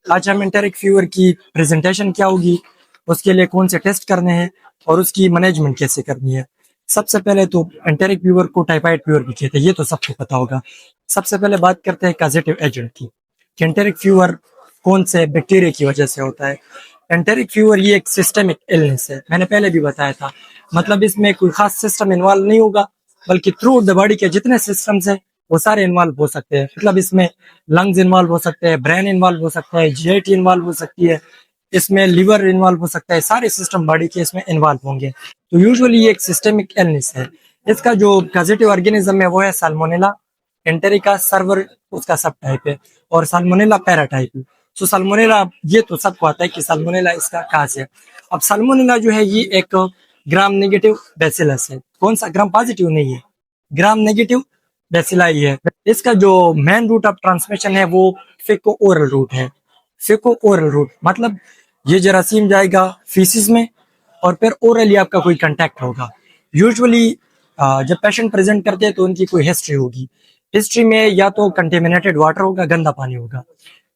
आज हम enteric fever की प्रेजेंटेशन क्या होगी, उसके लिए कौन से टेस्ट करने हैं और उसकी मैनेजमेंट कैसे करनी है। सबसे पहले तो एंटेरिक फीवर को टाइफाइड फीवर भी कहते हैं, ये तो सबको पता होगा। सबसे पहले बात करते हैं कॉजेटिव एजेंट की। एंटेरिक फीवर कौन से बैक्टीरिया की वजह से होता है। एंटेरिक फीवर ये एक सिस्टमिक इलनेस है, मैंने पहले भी बताया था। मतलब इसमें कोई खास सिस्टम इन्वॉल्व नहीं होगा, बल्कि थ्रू द बॉडी के जितने सिस्टम्स हैं वो सारे इन्वॉल्व हो सकते हैं। मतलब इसमें लंग्स इन्वॉल्व हो सकते हैं, ब्रेन इन्वॉल्व हो सकता है, जीआईटी इन्वॉल्व हो सकती है, इसमें लिवर इन्वॉल्व हो सकता है, सारे सिस्टम बॉडी के इसमें इन्वॉल्व होंगे। तो यूजुअली ये एक सिस्टेमिक इलनेस है। इसका जो पॉजिटिव ऑर्गेनिज्म है वो है साल्मोनेला एंटेरिका सर्वर, उसका सब टाइप है, और साल्मोनेला पैराटाइप है। सो साल्मोनेला ये तो सबको आता है कि साल्मोनेला इसका काज है। अब साल्मोनेला जो है ये एक ग्राम नेगेटिव बैसिलस है। कौन सा? ग्राम पॉजिटिव नहीं है, ग्राम नेगेटिव बैसिला ही है। इसका जो मेन रूट ऑफ ट्रांसमिशन है वो फेको ओरल रूट है। फेको ओरल रूट मतलब ये जरासीम जाएगा फीसिस में और फिर ओरली आपका कोई कंटेक्ट होगा। यूजुअली जब पेशेंट प्रेजेंट करते हैं तो उनकी कोई हिस्ट्री होगी। हिस्ट्री में या तो कंटेमिनेटेड वाटर होगा, गंदा पानी होगा,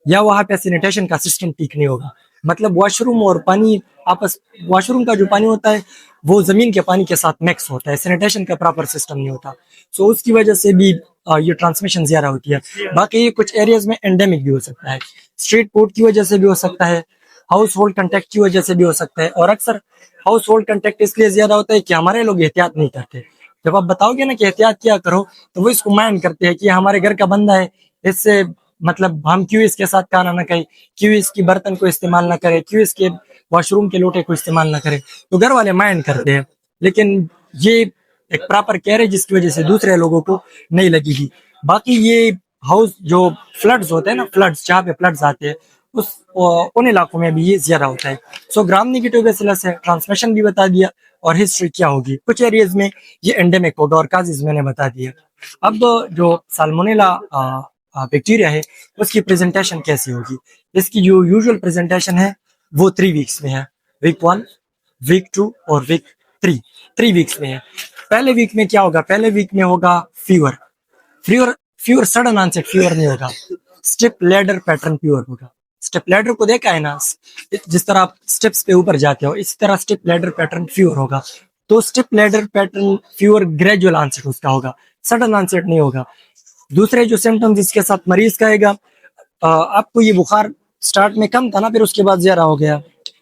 या वहां पे सैनिटेशन का सिस्टम ठीक नहीं होगा। मतलब वॉशरूम और पानी आपस, वॉशरूम का जो पानी होता है वो जमीन के पानी के साथ मिक्स होता है, सैनिटेशन का प्रॉपर सिस्टम नहीं होता। सो उसकी वजह से भी ये ट्रांसमिशन ज्यादा होती है। बाकी कुछ एरियाज में एंडेमिक भी हो सकता है, स्ट्रीट फूड की वजह से भी हो सकता है, हाउस होल्ड कंटेक्ट की वजह से भी हो सकता है। और अक्सर हाउस होल्ड कंटेक्ट इसलिए ज्यादा होता है कि हमारे लोग एहतियात नहीं करते। जब आप बताओगे ना कि एहतियात क्या करो, तो वो इसको माइंड करते हैं कि हमारे घर का बंदा है, इससे मतलब हम क्यों इसके साथ खाना ना खाए, क्यों इसकी बर्तन को इस्तेमाल ना करें, क्यों इसके वॉशरूम के लोटे को इस्तेमाल ना करें। तो घर वाले माइंड करते हैं, लेकिन ये एक प्रॉपर केयर है जिसकी वजह से दूसरे लोगों को नहीं लगेगी। बाकी ये हाउस जो फ्लड्स होते हैं ना, फ्लड्स जहाँ पे फ्लड्स आते हैं उस उन इलाकों में भी ये ज्यादा होता है। सो ग्राम नेगेटिव बैसिलस है, ट्रांसमिशन भी बता दिया और हिस्ट्री क्या होगी। कुछ एरियाज में ये एंडेमिक होगा और काजेज मैंने बता दिया। अब जो साल्मोनेला बैक्टीरिया है उसकी प्रेजेंटेशन कैसी होगी। इसकी जो यूजुअल प्रेजेंटेशन है वो 3 वीक्स में है। वीक 1, वीक 2 और वीक 3, 3 वीक्स में है। पहले वीक में क्या होगा? पहले वीक में होगा fever. Fever fever sudden onset fever नहीं होगा, स्टेप लैडर पैटर्न फीवर होगा। स्टेप लैडर को देखा है ना, जिस तरह आप स्टेप्स पे ऊपर जाते हो इसी तरह स्टेप लैडर पैटर्न फीवर होगा। तो step ladder pattern fever gradual onset उसका होगा, सडन ऑनसेट नहीं होगा। दूसरे जो सिम्टम्स इसके साथ मरीज का आएगा, आपको ये बुखार स्टार्ट में कम था ना, फिर उसके बाद ज्यादा हो गया,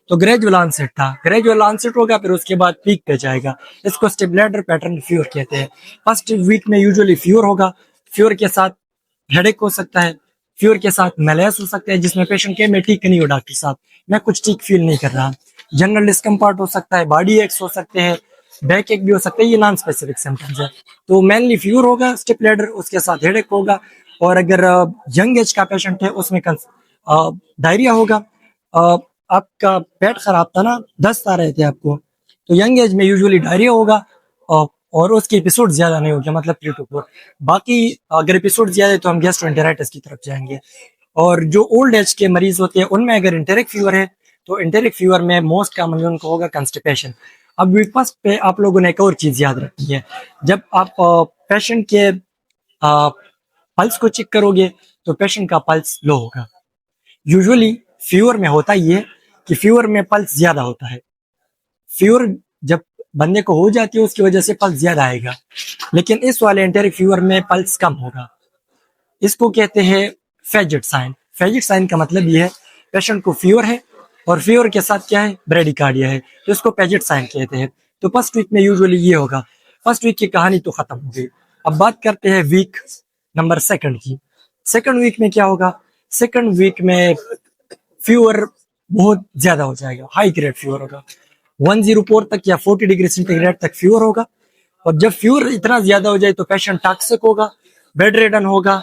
तो ग्रेजुअल ऑनसेट था, ग्रेजुअल ऑनसेट होगा, फिर उसके बाद पीक पे जाएगा। इसको स्टेबलाइडर पैटर्न फीवर कहते हैं। फर्स्ट वीक में यूजुअली फीवर होगा, फीवर के साथ हेडेक हो सकता है, फीवर के साथ मैलेस हो सकता है जिसमें पेशेंट के मैं ठीक नहीं हूँ डॉक्टर साहब, मैं कुछ ठीक फील नहीं कर रहा। जनरल डिस्कम्फर्ट हो सकता है, बॉडी एक्स हो सकते हैं, बैक एक भी हो सकता है, ये नॉन स्पेसिफिक सिम्टम्स है। तो मेनली फीवर होगा, स्टिप लेडर, उसके साथ हेडेक होगा। और अगर यंग एज का पेशेंट है उसमें डायरिया होगा। आपका पेट खराब था ना, दस्त आ रहे थे आपको, तो यंग एज में यूजुअली डायरिया होगा और उसके एपिसोड ज्यादा नहीं होगा, मतलब 3 to 4। बाकी अगर एपिसोड ज्यादा है तो हम गैस्ट्रोएंटेराइटिस की तरफ जाएंगे। और जो ओल्ड एज के मरीज होते हैं उनमें अगर एंटेरिक फीवर है तो एंटेरिक फीवर में मोस्ट कॉमनली उनको होगा कंस्टिपेशन। अब वीक फर्स्ट पे आप लोगों ने एक और चीज याद रखनी है, जब आप पेशेंट के पल्स को चेक करोगे तो पेशेंट का पल्स लो होगा। यूजुअली फीवर में होता ही है कि फीवर में पल्स ज्यादा होता है। फीवर जब बंदे को हो जाती है उसकी वजह से पल्स ज्यादा आएगा, लेकिन इस वाले एंटेरिक फीवर में पल्स कम होगा। इसको कहते हैं फेजिट साइन। फेजिट साइन का मतलब ये है पेशेंट को फीवर है और फीवर के साथ क्या है, ब्रेडिकार्डिया है, तो इसको फेजिट साइन कहते हैं। तो फर्स्ट वीक में यूजुअली ये होगा। फर्स्ट वीक की कहानी तो खत्म हो गई। अब बात करते हैं वीक नंबर 2 की। सेकंड वीक में क्या होगा? सेकंड वीक में फीवर बहुत ज्यादा हो जाएगा, हाई ग्रेड फीवर होगा, 104 तक या 40 डिग्री सेंटीग्रेड तक फीवर होगा। और जब फीवर इतना ज्यादा हो जाए तो पेशेंट टॉक्सिक होगा, बेड रेडन होगा,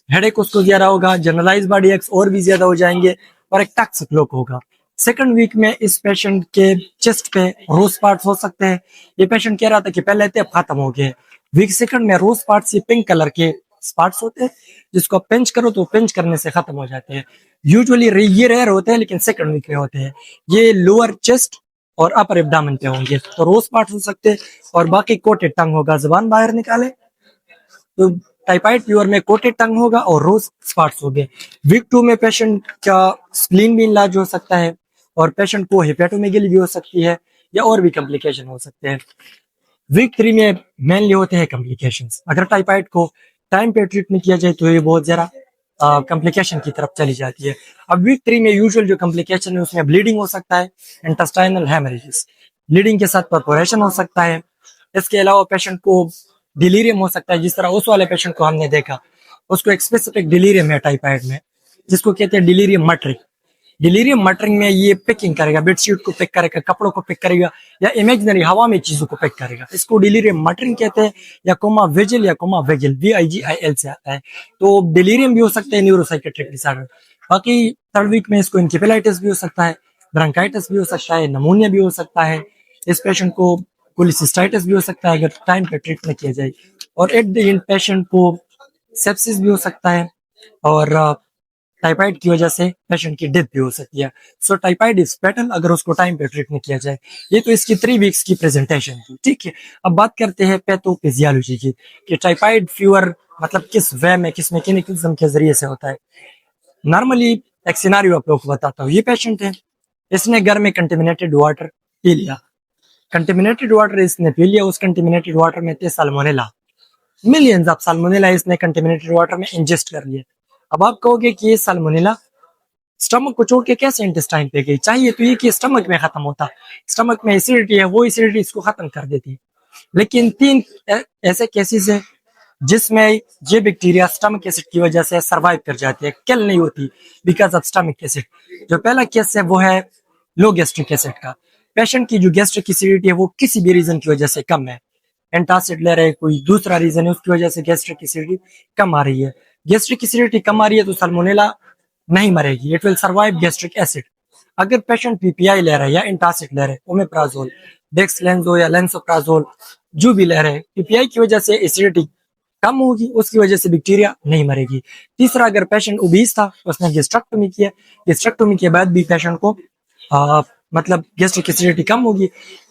हेडेक उसको ज्यादा होगा, जनरलाइज बॉडी एक्स और भी ज्यादा हो जाएंगे और एक टॉक्सिक लुक होगा। सेकंड वीक में इस पेशेंट के चेस्ट पे रोज स्पॉट्स हो सकते हैं। ये पेशेंट कह रहा था कि पहले थे अब खत्म हो गए। वीक सेकंड में रोज स्पॉट्स, ये पिंक कलर के स्पॉट्स होते हैं जिसको आप पिंच करो तो पिंच करने से खत्म हो जाते हैं। यूजुअली ये रेयर होते हैं लेकिन सेकंड वीक में होते हैं। ये लोअर चेस्ट और अपर एब्डामन पे होंगे, तो रोज स्पॉट्स हो सकते हैं। और बाकी कोटेड टंग होगा, जबान बाहर निकाले तो टाइफाइड फीवर में कोटेड टंग होगा और रोज स्पॉट्स होंगे। वीक 2 में पेशेंट का स्प्लीन भी इनलार्ज हो सकता है और पेशेंट को हेपेटोमेगेली भी हो सकती है या और भी कॉम्प्लिकेशन हो सकते हैं। वीक 3 में मेनली होते हैं कॉम्प्लिकेशंस। अगर टाइफाइड को टाइम पे ट्रीट नहीं किया जाए तो ये बहुत ज़्यादा कॉम्प्लिकेशन की तरफ चली जाती है। अब वीक 3 में यूजुअल जो कॉम्प्लिकेशन है उसमें ब्लीडिंग हो सकता है, इंटेस्टाइनल हेमरेजेस, ब्लीडिंग के साथ परफोरेशन हो सकता है। इसके अलावा पेशेंट को डिलीरियम हो सकता है, जिस तरह उस वाले पेशेंट को हमने देखा, उसको एक स्पेसिफिक डिलीरियम है टाइफाइड में, जिसको कहते हैं डिलीरियम मटरिक। डिलीरियम मटरिंग में ये पिकिंग करेगा, बेडशीट को पिक करेगा, कपड़ों को पिक करेगा या इमेजिनरी हवा में चीजों को पिक करेगा। इसको डिलीरियम मटरिंग कहते हैं या कोमा विजिल या कोमा विजिल, VIGIL से आता है। तो डिलीरियम भी हो सकता है न्यूरोसाइकेट्रिक डिसऑर्डर। बाकी थर्ड वीक में इसको इंकेफेलाइटिस भी हो सकता है, ब्रोंकाइटिस भी हो सकता है, नमोनिया भी हो सकता है। इस पेशेंट को कोलिसिस्टाइटिस भी हो सकता है अगर टाइम पे ट्रीट न किया जाए। और एट द एंड पेशेंट को सेप्सिस भी हो सकता है और टाइफाइड की वजह से पेशेंट की डेथ भी हो सकती है। सो टाइफाइड इज फेटल अगर उसको टाइम पे ट्रीट नहीं किया जाए। ये तो इसकी 3 वीक्स की प्रेजेंटेशन थी, ठीक है। अब बात करते हैं पैथोफिजियोलॉजी की कि टाइफाइड फीवर मतलब किस वे में, किस मैकेनिज्म के जरिए से होता है। नॉर्मली एक सिनारियो आप लोगों को बताता हूँ। ये पेशेंट है, इसने घर में कंटेमिनेटेड वाटर पी लिया। कंटेमिनेटेड वाटर इसने पी लिया, उस कंटेमिनेटेड वाटर में थे साल्मोनेला, मिलियंस ऑफ साल्मोनेला इसने कंटेमिनेटेड वाटर में इंजेस्ट कर लिए। अब आप कहोगे कि ये साल्मोनेला स्टमक को छोड़ के कैसे इंटेस्टाइन पे गई? चाहिए तो ये कि स्टमक में खत्म होता, स्टमक में एसिडिटी है, वो एसिडिटी इसको खत्म कर देती। लेकिन 3 ऐसे केसेस है जिसमें ये बैक्टीरिया स्टमक एसिड की वजह से सरवाइव कर जाती है, किल नहीं होती बिकॉज ऑफ स्टमक एसिड। जो पहला केस है वो है लो गैस्ट्रिक एसिड का। पेशेंट की जो गैस्ट्रिक एसिडिटी है वो किसी भी रीजन की वजह से कम है, एंटासिड ले रहे, कोई दूसरा रीजन है उसकी वजह से गैस्ट्रिक एसिडिटी कम आ रही है। गैस्ट्रिक एसिडिटी कम आ रही है तो साल्मोनेला नहीं मरेगी, it will survive gastric acid. अगर पेशेंट पीपीआई ले रहा है या एंटासिड ले रहे, ओमेप्राजोल, डेक्सलेंजो या लेंसोप्राजोल जो भी ले रहे हैं, पीपीआई की वजह से एसिडिटी कम होगी, उसकी वजह से बैक्टीरिया नहीं मरेगी। तीसरा, अगर पेशेंट ओबीस था, उसने गैस्ट्रेक्टोमी किया, गैस्ट्रेक्टोमी के बाद भी पेशेंट को मतलब गैस्ट्रिक एसिडिटी कम होगी,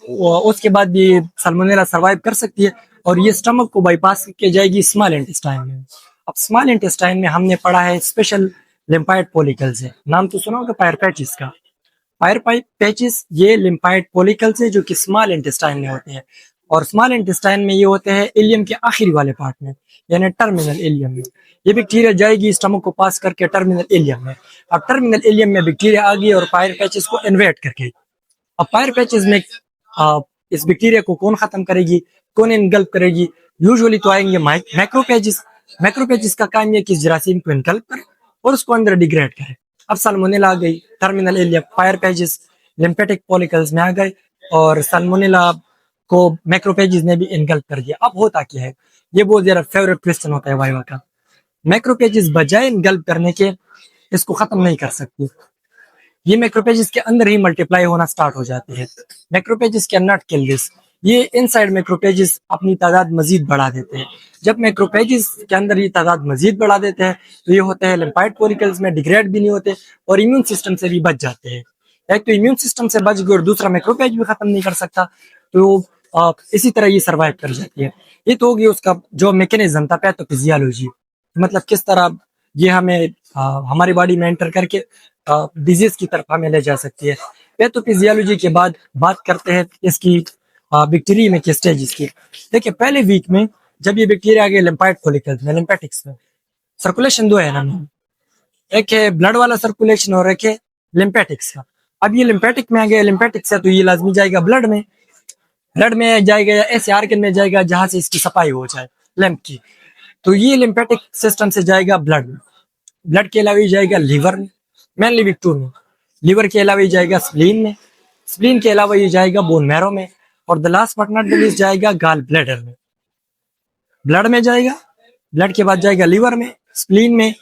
उसके बाद भी साल्मोनेला सर्वाइव कर सकती है और ये स्टमक को बाईपास करके जाएगी स्मॉल इंटेस्टाइन में। अब स्मॉल इंटेस्टाइन में हमने पढ़ा है स्पेशल लिम्फाइड पॉलिकल्स है, नाम तो सुना होगा पायर पैचिस का। पायर पैचिस ये लिम्फाइड पॉलिकल्स है जो कि स्मॉल इंटेस्टाइन में होते हैं और स्मॉल इंटेस्टाइन में ये होते हैं इलियम के आखिरी वाले पार्ट में, यानी टर्मिनल इलियम में। ये बैक्टीरिया जाएगी स्टमक को पास करके टर्मिनल इलियम में। अब टर्मिनल इलियम में बैक्टीरिया आ गई और पायर पैचिस को इन्वेट करके, अब पायर पैचेस में इस बैक्टीरिया को कौन खत्म करेगी, कौन इनगल्प करेगी? यूजुअली तो आएंगे मैक्रोपेजिस। मैक्रोपेजिस का काम है कि जरासीम को इनगल्प करे और उसको अंदर डिग्रेड करे। अब साल्मोनेला आ गई, terminal ileum, Peyer patches lymphatic follicles में आ गए और साल्मोनेला को मैक्रोपेजिस ने भी इनगल्प कर दिया। अब होता क्या है, ये बहुत ज्यादा फेवरेट क्वेश्चन होता है वाइवा का। मैक्रोपेजिस बजाय इनगल्प करने के इसको खत्म नहीं कर सकती, ये मैक्रोपेजिस के अंदर ही मल्टीप्लाई होना स्टार्ट हो जाते हैं। Macrophages can not kill this, ये इनसाइड मैक्रोपेजिस अपनी तादाद मजीद बढ़ा देते हैं। जब मैक्रोपेजिस के अंदर ये तादाद मजीद बढ़ा देते हैं तो ये होते हैं लिम्फाइड पॉलिकल्स में डिग्रेड भी नहीं होते और इम्यून सिस्टम से भी बच जाते हैं। एक तो इम्यून सिस्टम से बच गए और दूसरा मैक्रोपेज भी खत्म नहीं कर सकता, तो इसी तरह ये सर्वाइव कर जाती है। ये तो होगी उसका जो मैकेनिज्म था पैथोफिजियोलॉजी, मतलब किस तरह ये हमें हमारी बॉडी में एंटर करके डिजीज की तरफ हमें ले जा सकती है। पैथोफिजियोलॉजी के बाद बात करते हैं इसकी बैक्टीरिया में के स्टेजेस की। देखिए पहले वीक में जब ये बैक्टीरिया आ गए लिम्फाइड फॉलिकल्स में, लिम्फेटिक्स में, सर्कुलेशन दो है ना, एक है ब्लड वाला सर्कुलेशन और एक है लिम्फेटिक्स का। अब ये लिम्फेटिक में आ गया, लिम्फेटिक्स है तो ये लाजमी जाएगा ब्लड में, ब्लड में जाएगा या ऐसे आर्गन में जाएगा जहां से इसकी सफाई हो जाए लिम्फ की, तो ये लिम्फेटिक सिस्टम से जाएगा ब्लड में। ब्लड के अलावा जाएगा लीवर में, मेनली वीक 2 में। लीवर के अलावा ये जाएगा स्प्लीन में, स्प्लीन के अलावा ये जाएगा बोन मैरो में और the last but not the least जाएगा गाल ब्लैडर में। ब्लड में जाएगा, ब्लड के बाद जाएगा लीवर में, स्प्लीन में,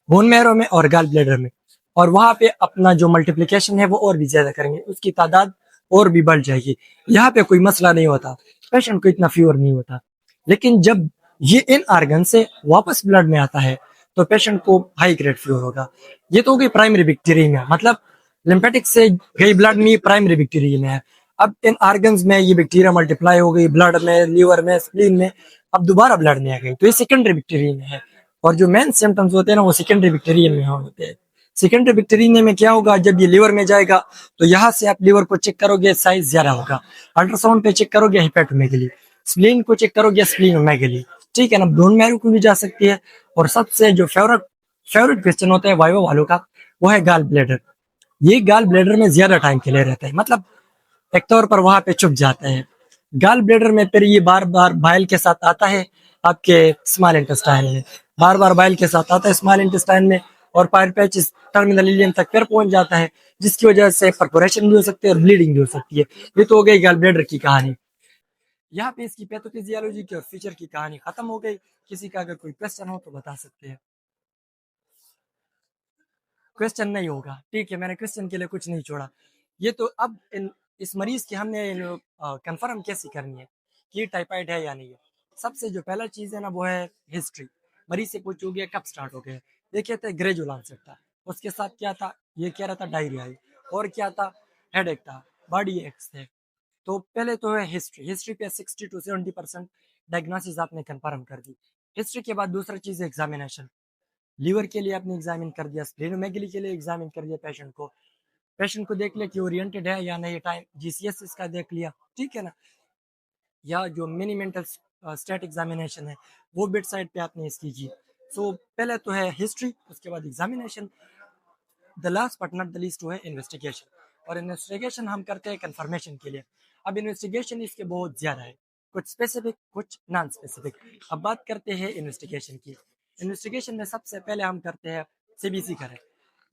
बोन मैरो में और गाल ब्लैडर में। और वहां पे अपना जो मल्टीप्लिकेशन है वो और भी ज्यादा करेंगे, उसकी तादाद और भी बढ़ जाएगी। यहाँ पे कोई मसला नहीं होता, पेशेंट को इतना फीवर नहीं होता। लेकिन जब ये इन आर्गन से वापस ब्लड में आता है तो पेशेंट को हाई ग्रेड फीवर होगा। ये तो हो गई प्राइमरी बैक्टीरिया, मतलब लिम्फेटिक से गई ब्लड में, प्राइमरी बैक्टीरिया में है। अब इन आर्गन्स में ये बैक्टीरिया मल्टीप्लाई हो गई, ब्लड में, लीवर में, स्प्लीन में, अब दोबारा ब्लड में आ गई, तो ये सेकेंडरी बैक्टीरियम में है। और जो मेन सिम्टम्स होते हैं ना वो सेकेंडरी बैक्टीरियम में होते हैं। सेकेंडरी बैक्टीरियम में क्या होगा, जब ये लिवर में जाएगा तो यहाँ से आप लिवर को चेक करोगे, साइज ज्यादा होगा। अल्ट्रासाउंड पे चेक करोगे, हिपेटोमेगली। स्प्लीन को चेक करोगे, स्प्लीनोमेगली। ठीक है ना, बोन मैरो को भी जा सकती है। और सबसे जो फेवरेट फेवरेट क्वेश्चन होता है वाइवा वालों का, वो है गाल ब्लैडर। ये गाल ब्लैडर में ज्यादा टाइम के लिए रहता है, मतलब एक तौर पर वहां पे चुप जाता है। गाल ब्लैडर में फिर ये बार बार बाइल के साथ आता है आपके स्मॉल इंटेस्टाइन में, बार बार बाइल के साथ आता है स्मॉल इंटेस्टाइन में, और पायर पैच टर्मिनल इलियम तक फिर पहुंच जाता है, जिसकी वजह से परफोरेशन भी हो सकती है और ब्लीडिंग भी हो सकती है। ये तो हो गई गाल ब्लैडर की कहानी। यहाँ पे इसकी पैथोफिजियोलॉजी की और फीचर की कहानी खत्म हो गई। किसी का अगर कोई क्वेश्चन हो तो बता सकते हैं। क्वेश्चन नहीं होगा, ठीक है, मैंने क्वेश्चन के लिए कुछ नहीं छोड़ा। ये तो अब इस मरीज की हमने कंफर्म कैसे करनी है कि ये टाइफाइड है या नहीं है। सबसे जो पहला चीज है ना वो है हिस्ट्री। मरीज से पूछोगे कब स्टार्ट हो गया। देखिए थे ग्रेजुअल आंसर था, उसके साथ क्या था, ये कह रहा था डायरिया है, और क्या था, हेडेक था, बॉडी एक्स थे। तो पहले तो है हिस्ट्री। हिस्ट्री पे 60 to 70% डायग्नोसिस आपने कंफर्म कर दी। हिस्ट्री के बाद दूसरा चीज है एग्जामिनेशन। लीवर के लिए आपने एग्जामिन कर दिया, स्प्लेनोमेगली के लिए एग्जामिन कर दिया पेशेंट को। पेशेंट को देख लिया कि ओरिएंटेड है या नहीं, टाइम जीसीएस इसका देख लिया, ठीक है ना। या जो मिनी मेंटल स्टेट एग्जामिनेशन है वो बेड साइड पे आपने इसकी की। सो पहले तो है हिस्ट्री, उसके बाद examination, the last but not the least है इन्वेस्टिगेशन। और इन्वेस्टिगेशन हम करते हैं कंफर्मेशन के लिए। अब इन्वेस्टिगेशन इसके बहुत ज्यादा है, कुछ स्पेसिफिक कुछ नॉन स्पेसिफिक। अब बात करते हैं इन्वेस्टिगेशन की। इन्वेस्टिगेशन में सबसे पहले हम करते हैं सीबीसी करें,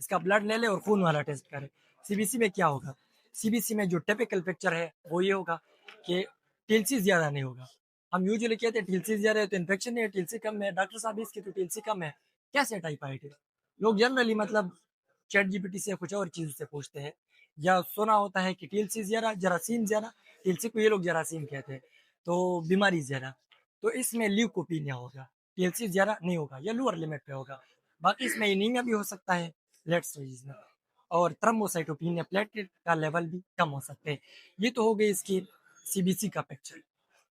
इसका ब्लड ले ले और खून वाला टेस्ट करें। सीबीसी में क्या होगा, सीबीसी में जो टिपिकल पिक्चर है वो ये होगा कि टिलसी ज्यादा नहीं होगा। हम यूजुअली कहते हैं टिलसी ज्यादा है तो इन्फेक्शन है, टिलसी कम है डॉक्टर साहब इसकी तो टिलसी कम है, कैसे टाइफाइड है। लोग जनरली मतलब चैट जीपीटी से कुछ और चीजों से पूछते हैं, या सुना होता है कि टीएलसी ज्यादा जरासीम ज्यादा, टीएलसी को ये लोग जरासीम कहते हैं, तो बीमारी ज्यादा। तो इसमें ल्यूकोपीनिया होगा, टीएलसी ज्यादा नहीं होगा या लोअर लिमिट पे होगा। बाकी इसमें एनीमिया भी हो सकता है लेट स्टेज में, और थ्रोम्बोसाइटोपिनिया प्लेटलेट का लेवल भी कम हो सकते हैं। ये तो हो गई इसकी सीबीसी का पिक्चर।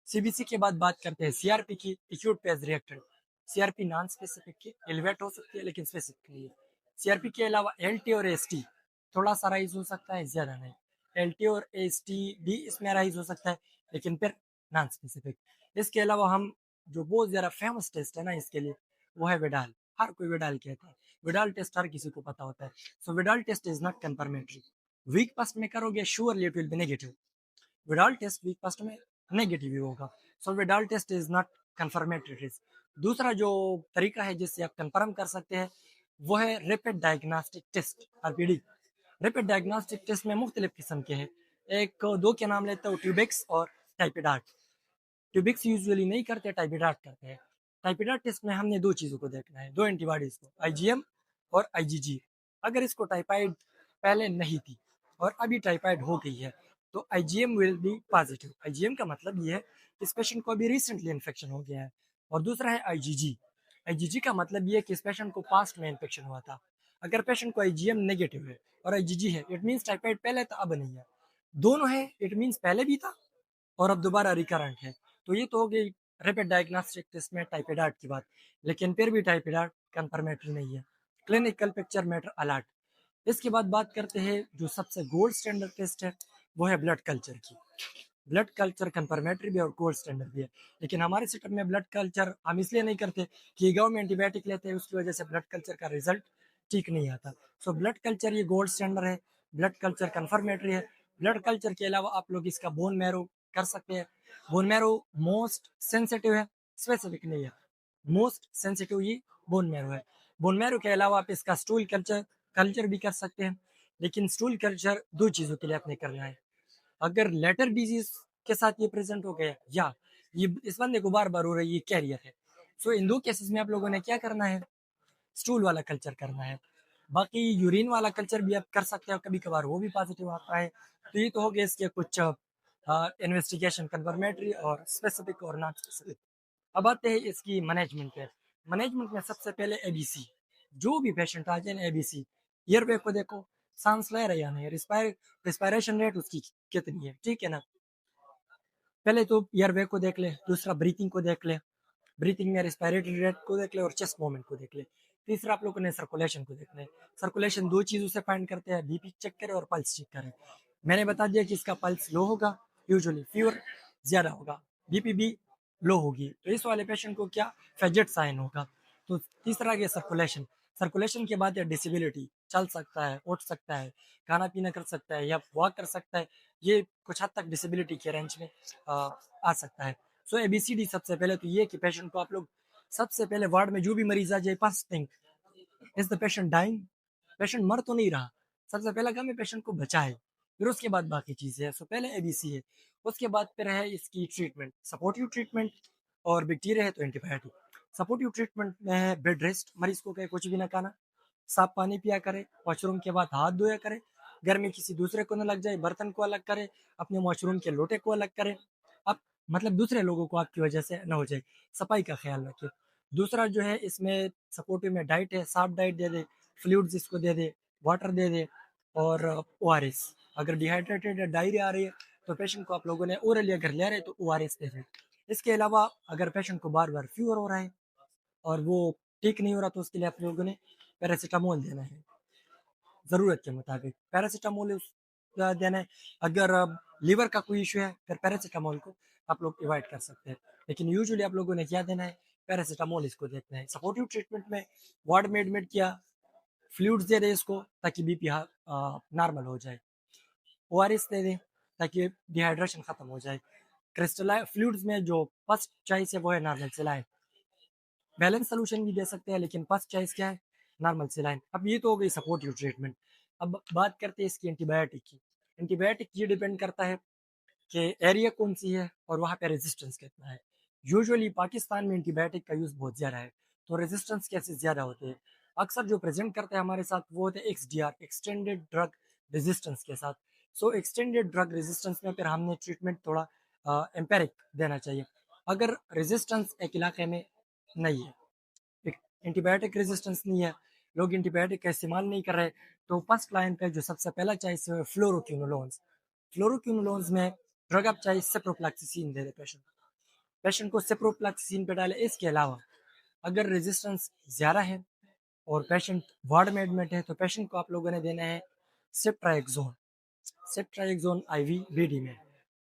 सीबीसी के बाद बात करते हैं सीआरपी की, acute phase reactant. CRP non specific की एलिवेट हो सकती है लेकिन स्पेसिफिक नहीं है। सीआरपी के अलावा एलटी और एसटी थोड़ा सा राइज हो सकता है, ज्यादा नहीं। एलटी और एसटी भी इसमें राइज हो सकता है लेकिन फिर नॉन स्पेसिफिक। इसके अलावा हम जो बहुत ज्यादा फेमस टेस्ट है ना इसके लिए, वो है विडाल। हर कोई विडाल कहता है, विडाल टेस्ट हर किसी को पता होता है। So Widal test is not confirmatory. Week past में करोगे surely it will be negative. Widal test week past में नेगेटिव ही होगा। So Widal test is not confirmatory test. दूसरा जो तरीका है जिससे आप कंफर्म कर सकते हैं वो है rapid diagnostic test, RPD. Rapid diagnostic test में मुख्तलिफ किस्म के हैं, एक दो के नाम लेता हूँ, ट्यूबिक्स और टाइपिडाट। ट्यूबिक्स यूजुअली नहीं करते, टाइपिडाट करते हैं। टाइपिडाट टेस्ट में हमने दो चीज़ों को देखना है, दो एंटीबॉडीज को, आईजीएम और आईजीजी। अगर इसको टाइफाइड पहले नहीं थी और अभी टाइफाइड हो गई है तो IgM will be positive. IgM का मतलब ये है कि इस पेशेंट को अभी रिसेंटली इन्फेक्शन हो गया है। और दूसरा है आईजीजी। आईजीजी का मतलब ये है कि इस पेशेंट को पास्ट में इन्फेक्शन हुआ था। अगर पेशेंट को आईजीएम नेगेटिव है और आईजीजी है, इट मीन्स टाइफाइड पहले था अब नहीं है। दोनों है, इट मीन्स पहले भी था और अब दोबारा रिकरेंट है। तो ये तो हो गई रैपिड डायग्नोस्टिक टेस्ट में टाइफाइड की बात। लेकिन फिर भी टाइफाइड कंफर्मेटरी नहीं है, क्लिनिकल पिक्चर मैटर अलर्ट। इसके बाद बात करते हैं जो सबसे गोल्ड स्टैंडर्ड टेस्ट है, वो है ब्लड कल्चर की। ब्लड कल्चर कंफर्मेटरी भी और गोल्ड स्टैंडर्ड भी है। लेकिन हमारे सेटअप में ब्लड कल्चर हम इसलिए नहीं करते कि गाँव में एंटीबायोटिक लेते हैं, उसकी वजह से ब्लड कल्चर का रिजल्ट ठीक नहीं आता। सो ब्लड कल्चर ये गोल्ड स्टैंडर्ड है, ब्लड कल्चर कंफर्मेटरी है। ब्लड कल्चर के अलावा आप लोग इसका बोन मैरो कर सकते हैं। बोन मैरो मोस्ट सेंसिटिव है, स्पेसिफिक नहीं है, मोस्ट सेंसिटिव ये बोन मैरो है। बोन मैरो के अलावा आप इसका स्टूल कल्चर कल्चर भी कर सकते हैं। लेकिन स्टूल कल्चर दो चीज़ों के लिए आपने करना है, अगर लेटर डिजीज के साथ ये प्रेजेंट हो गया या ये इस बंदे को बार बार हो रही है, ये कैरियर है। सो इन दो केसेस में आप लोगों ने क्या करना है, स्टूल वाला कल्चर करना है। बाकी यूरिन वाला कल्चर भी आप कर सकते हो, कभी कभार वो भी पॉजिटिव आता है। तो ये तो हो गया इसके कुछ इन्वेस्टिगेशन कंफर्मेटरी और स्पेसिफिक और नॉन स्पेसिफिक। अब आते हैं इसकी मैनेजमेंट पे। मैनेजमेंट में सबसे पहले एबीसी। जो भी पेशेंट आ जाए एबीसी, ईयरवे को देखो, सांस ले रहे या नहीं, रिस्पायरेशन रेट उसकी कितनी है, ठीक है ना। पहले तो ईयरवे को देख ले, दूसरा ब्रीथिंग को देख ले, ब्रीथिंग में रेस्पिरेटरी रेट को देख ले और चेस्ट मूवमेंट को देख ले। तीसरा आप लोगों ने सर्कुलेशन को देखना है। सर्कुलेशन दो चीजों से फाइंड करते हैं, बीपी चेक करें और पल्स चेक करें। मैंने बता दिया कि इसका पल्स लो होगा, यूजुअली फीवर ज्यादा होगा, बीपी भी लो होगी, तो इस वाले पेशेंट को क्या फेजेट साइन होगा। तो तीसरा गया सर्कुलेशन। सर्कुलेशन के बाद डिसेबिलिटी, चल सकता है, उठ सकता है, खाना पीना कर सकता है या वॉक कर सकता है, ये कुछ हद तक डिसेबिलिटी के रेंज में आ सकता है। सो एबीसीडी सबसे पहले तो ये कि पेशेंट को आप लोग सबसे पहले वार्ड में जो भी मरीज आ जाए, first thing is the patient dying, patient मर तो नहीं रहा, सबसे पहला काम है पेशेंट को बचाए, फिर उसके बाद बाकी चीजें है। सो पहले एबीसी है, उसके बाद फिर है इसकी ट्रीटमेंट, सपोर्टिव ट्रीटमेंट, और बैक्टीरिया है तो एंटीबायोटिक। सपोर्टिव ट्रीटमेंट में है बेड रेस्ट, मरीज को कहे कुछ भी ना खाना, साफ पानी पिया करे, वॉशरूम के बाद हाथ धोया करे, घर में किसी दूसरे को न लग जाए, बर्तन को अलग करे, अपने वॉशरूम के लोटे को अलग करे, अब मतलब दूसरे लोगों को आपकी वजह से न हो जाए, सफाई का ख्याल रखे। दूसरा जो है इसमें सपोर्टिव में डाइट है, साफ डाइट दे दे, फ्लूइड्स इसको दे दे, वाटर दे दे, और ओआरएस। अगर डिहाइड्रेटेड या डायरिया आ रही है तो पेशेंट को आप लोगों ने ओरल या घर ले रहे तो ओआरएस दे दे। इसके अलावा अगर पेशेंट को बार बार फीवर हो रहा है और वो ठीक नहीं हो रहा तो उसके लिए आप लोगों ने पैरासीटामोल देना है, जरूरत के मुताबिक पैरासीटामोल देना है। अगर लीवर का कोई इशू है फिर पैरासीटामोल को आप लोग अवॉइड कर सकते हैं, लेकिन यूजुअली आप लोगों ने क्या देना है, पैरासीटामोल इसको देखना है। सपोर्टिव ट्रीटमेंट में वार्ड में एडमिट किया, फ्लूइड्स दे दे इसको ताकि बीपी नॉर्मल हो जाए, ओआरएस दे दे ताकि डिहाइड्रेशन खत्म हो जाए। क्रिस्टलाइन फ्लूइड्स में जो फर्स्ट चॉइस है वो है नॉर्मल सेलाइन, बैलेंस सोल्यूशन भी दे सकते हैं लेकिन फर्स्ट चॉइस क्या है, नॉर्मल सेलाइन। अब ये तो हो गई सपोर्टिव ट्रीटमेंट। अब बात करते हैं इसकी एंटीबायोटिक की। एंटीबायोटिक ये डिपेंड करता है कि एरिया कौन सी है और वहाँ पे रेजिस्टेंस कितना है। यूजुअली पाकिस्तान में एंटीबायोटिक का यूज बहुत ज्यादा है, तो रेजिस्टेंस केसेस ज्यादा होते हैं। अक्सर जो प्रेजेंट करते हैं हमारे साथ वो होते हैं एक्सडीआर, एक्सटेंडेड ड्रग रेजिस्टेंस के साथ। सो एक्सटेंडेड ड्रग रेजिस्टेंस में फिर हमने ट्रीटमेंट थोड़ा एम्पेरिक देना चाहिए। अगर रेजिस्टेंस एक इलाके में नहीं है, एंटीबायोटिक रेजिस्टेंस नहीं है, लोग एंटीबायोटिक का इस्तेमाल नहीं कर रहे, तो फर्स्ट लाइन पे जो सबसे पहला चॉइस है फ्लोरोक्विनोलोन्स। फ्लोरोक्विनोलोन्स में ड्रग ऑफ चॉइस सेप्रोफ्लैक्सिसिन दे दे पेशेंट, पेशेंट को सेप्रोफ्लैक्सिसिन पे डाले। इसके अलावा अगर रेजिस्टेंस ज्यादा है और पेशेंट वार्ड में एडमिट है तो पेशेंट को आप लोगों ने देना है सेप्ट्राएक्सोन, सेप्ट्राएक्सोन आईवी बीडी में,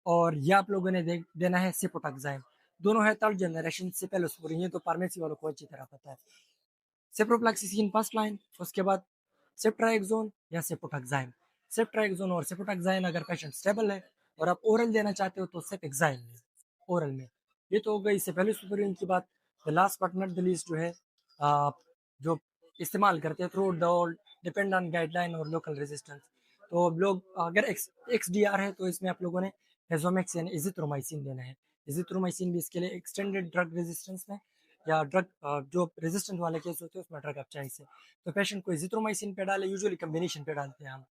और ये आप लोगों ने देना है सिपोटाक्साइम। दोनों है थर्ड जनरेशन सेपेलोस्पुरिन, ये तो फार्मेसी वालों को अच्छी तरह पता है। सेप्रोफ्लैक्सिसिन फर्स्ट लाइन, उसके बाद सेप्ट्राएक्सोन या सेपोटाक्साइम। सेप्ट्राएक्सोन और सेपोटाक्साइम अगर पेशेंट स्टेबल है और आप ओरल देना चाहते हो तो सेपेक्साइम में, ओरल में। ये तो हो गई सेफेलोस्पुरिन की बात। The last but not the least जो है जो इस्तेमाल करते हैं through the all depend on guideline और लोकल रेजिस्टेंस। तो लोग अगर एक्स डी आर है तो इसमें आप लोगों ने हेजोमेक्स यानी इजिथ्रोमाइसिन देना है। इजिथ्रोमाइसिन भी इसके लिए एक्सटेंडेड ड्रग रेजिस्टेंस में या ड्रग जो रेजिस्टेंट वाले केस होते हैं उसमें ड्रग ऑफ चॉइस है, तो पेशेंट को इजिथ्रोमाइसिन पे डाले, यूजुअली कम्बिनेशन पे डालते हैं हम।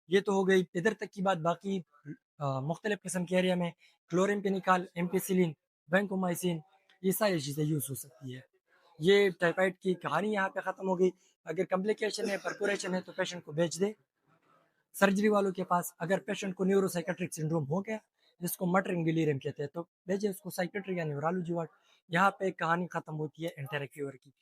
ये तो हो गई इधर तक की बात। बाकी मुख्तलिफ किस्म के एरिया में क्लोरिम्पेनिकॉल, एम्पिसिलिन, वैंकोमाइसिन, ये सारी चीज़ें यूज हो सकती है। ये टाइफाइड की कहानी यहाँ पे ख़त्म हो गई। अगर कम्प्लिकेशन है, परपोरेशन है तो पेशेंट को भेज दे सर्जरी वालों के पास। अगर पेशेंट को न्यूरोसाइकेट्रिक सिंड्रोम हो गया जिसको मटरिंग डिलीरियम कहते हैं तो भेजे उसको साइकेट्री या न्यूरोलॉजी वार्ड। यहाँ पे कहानी खत्म होती है एंटेरिक फीवर की।